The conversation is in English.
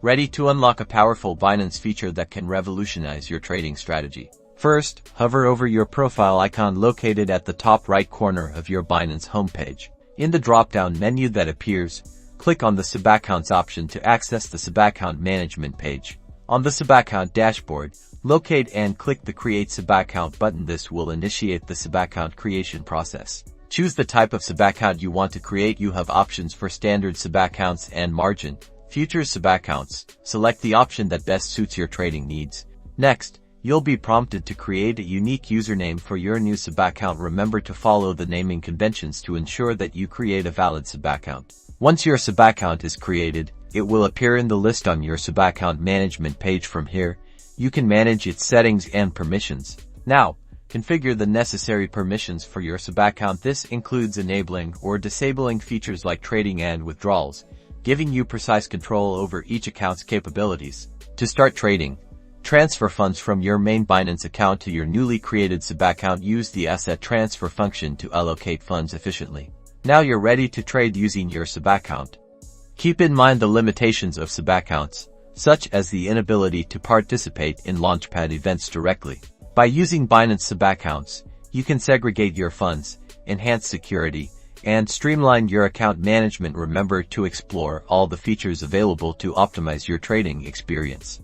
Ready to unlock a powerful Binance feature that can revolutionize your trading strategy. First, hover over your profile icon located at the top right corner of your Binance homepage. In the drop-down menu that appears, click on the Subaccount option to access the Subaccount management page. On the Subaccount dashboard, locate and click the Create Subaccount button. This will initiate the Subaccount creation process. Choose the type of Subaccount you want to create. You have options for standard Subaccounts and margin, futures Subaccounts. Select the option that best suits your trading needs. Next, you'll be prompted to create a unique username for your new Subaccount. Remember to follow the naming conventions to ensure that you create a valid Subaccount. Once your Subaccount is created, it will appear in the list on your Subaccount management page. From here, you can manage its settings and permissions. Now, configure the necessary permissions for your Subaccount. This includes enabling or disabling features like trading and withdrawals, giving you precise control over each account's capabilities. To start trading, transfer funds from your main Binance account to your newly created Subaccount. Use the asset transfer function to allocate funds efficiently. Now you're ready to trade using your Subaccount. Keep in mind the limitations of Subaccounts, such as the inability to participate in Launchpad events directly. By using Binance Subaccounts, you can segregate your funds, enhance security, and streamline your account management. Remember to explore all the features available to optimize your trading experience.